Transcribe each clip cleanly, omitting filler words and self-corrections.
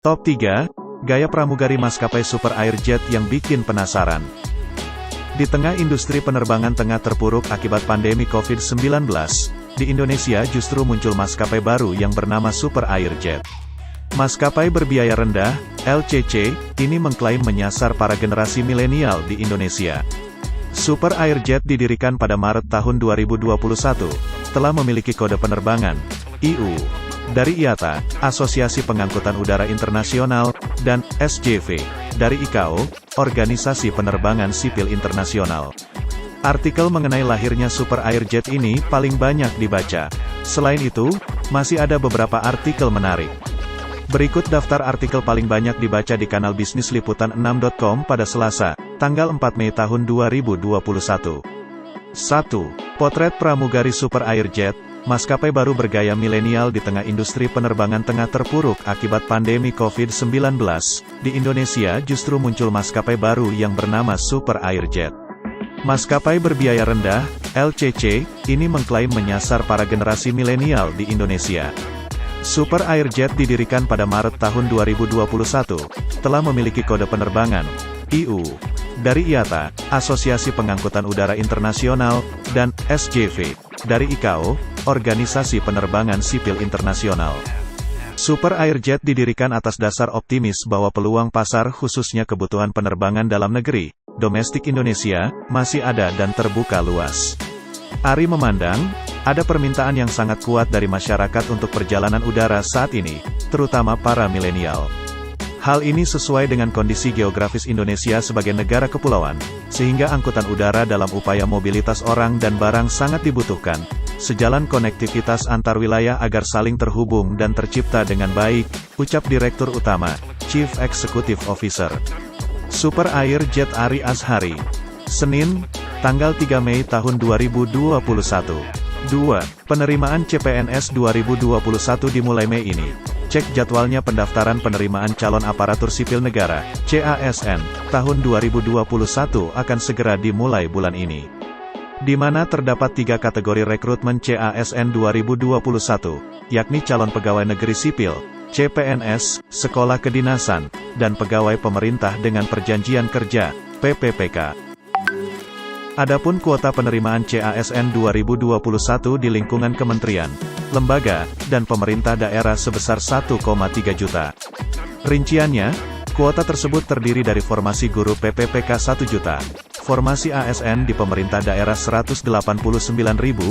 Top 3, gaya pramugari maskapai Super Airjet yang bikin penasaran. Di tengah industri penerbangan tengah terpuruk akibat pandemi COVID-19, di Indonesia justru muncul maskapai baru yang bernama Super Airjet. Maskapai berbiaya rendah, LCC, ini mengklaim menyasar para generasi milenial di Indonesia. Super Airjet didirikan pada Maret tahun 2021, telah memiliki kode penerbangan, IU, dari IATA, Asosiasi Pengangkutan Udara Internasional, dan SJV, dari ICAO, Organisasi Penerbangan Sipil Internasional. Artikel mengenai lahirnya Super Airjet ini paling banyak dibaca. Selain itu, masih ada beberapa artikel menarik. Berikut daftar artikel paling banyak dibaca di kanal bisnis liputan6.com pada Selasa, tanggal 4 Mei tahun 2021. 1. Potret pramugari Super Airjet, maskapai baru bergaya milenial di tengah industri penerbangan tengah terpuruk akibat pandemi COVID-19. Di Indonesia justru muncul maskapai baru yang bernama Super Airjet. Maskapai berbiaya rendah, LCC, ini mengklaim menyasar para generasi milenial di Indonesia. Super Airjet didirikan pada Maret tahun 2021, telah memiliki kode penerbangan, IU, dari IATA, Asosiasi Pengangkutan Udara Internasional, dan SJV, dari ICAO, Organisasi Penerbangan Sipil Internasional. Super Airjet didirikan atas dasar optimis bahwa peluang pasar khususnya kebutuhan penerbangan dalam negeri, domestik Indonesia, masih ada dan terbuka luas. Ari memandang, ada permintaan yang sangat kuat dari masyarakat untuk perjalanan udara saat ini, terutama para milenial. Hal ini sesuai dengan kondisi geografis Indonesia sebagai negara kepulauan, sehingga angkutan udara dalam upaya mobilitas orang dan barang sangat dibutuhkan, sejalan konektivitas antar wilayah agar saling terhubung dan tercipta dengan baik, ucap Direktur Utama, Chief Executive Officer, Super Airjet Ari Azhari. Senin, tanggal 3 Mei tahun 2021. 2. Penerimaan CPNS 2021 dimulai Mei ini. Cek jadwalnya. Pendaftaran penerimaan calon aparatur sipil negara, CASN, tahun 2021 akan segera dimulai bulan ini. Di mana terdapat 3 kategori rekrutmen CASN 2021, yakni calon pegawai negeri sipil, CPNS, sekolah kedinasan, dan pegawai pemerintah dengan perjanjian kerja, PPPK. Adapun kuota penerimaan CASN 2021 di lingkungan kementerian, lembaga, dan pemerintah daerah sebesar 1,3 juta. Rinciannya, kuota tersebut terdiri dari formasi guru PPPK 1 juta, formasi ASN di pemerintah daerah 189.000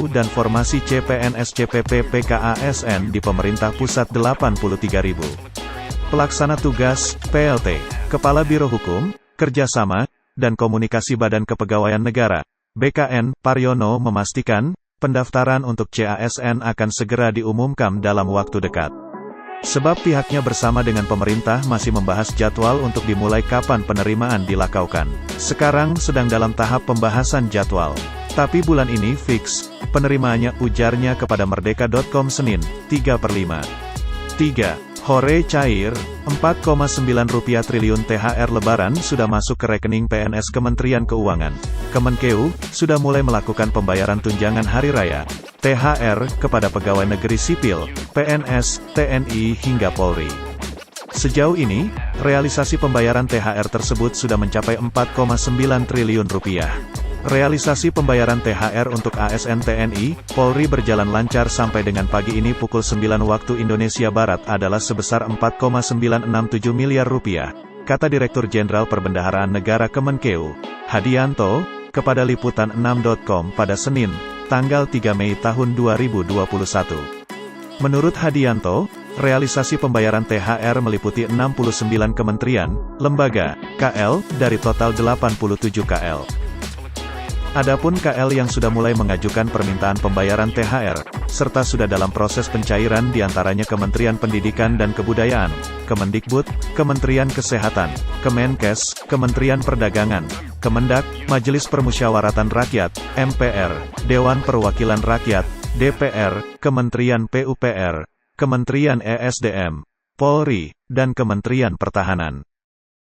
dan formasi CPNS CPP PKASN di pemerintah pusat 83.000. Pelaksana tugas, PLT, Kepala Biro Hukum, Kerjasama, dan Komunikasi Badan Kepegawaian Negara, BKN, Paryono memastikan, pendaftaran untuk CASN akan segera diumumkan dalam waktu dekat. Sebab pihaknya bersama dengan pemerintah masih membahas jadwal untuk dimulai kapan penerimaan dilakaukan. Sekarang sedang dalam tahap pembahasan jadwal. Tapi bulan ini fix, penerimaannya, ujarnya kepada Merdeka.com Senin, 3/5. 3. Hore cair, 4,9 triliun THR Lebaran sudah masuk ke rekening PNS Kementerian Keuangan. Kemenkeu, sudah mulai melakukan pembayaran tunjangan Hari Raya, THR, kepada pegawai negeri sipil, PNS, TNI hingga Polri. Sejauh ini, realisasi pembayaran THR tersebut sudah mencapai 4,9 triliun rupiah. Realisasi pembayaran THR untuk ASN TNI, Polri berjalan lancar sampai dengan pagi ini pukul 9 waktu Indonesia Barat adalah sebesar 4,967 miliar rupiah, kata Direktur Jenderal Perbendaharaan Negara Kemenkeu, Hadianto, kepada Liputan6.com pada Senin, tanggal 3 Mei tahun 2021. Menurut Hadianto, realisasi pembayaran THR meliputi 69 kementerian, lembaga, KL, dari total 87 KL. Adapun KL yang sudah mulai mengajukan permintaan pembayaran THR, serta sudah dalam proses pencairan diantaranya Kementerian Pendidikan dan Kebudayaan, Kemendikbud, Kementerian Kesehatan, Kemenkes, Kementerian Perdagangan, Kemendak, Majelis Permusyawaratan Rakyat, MPR, Dewan Perwakilan Rakyat, DPR, Kementerian PUPR, Kementerian ESDM, Polri, dan Kementerian Pertahanan.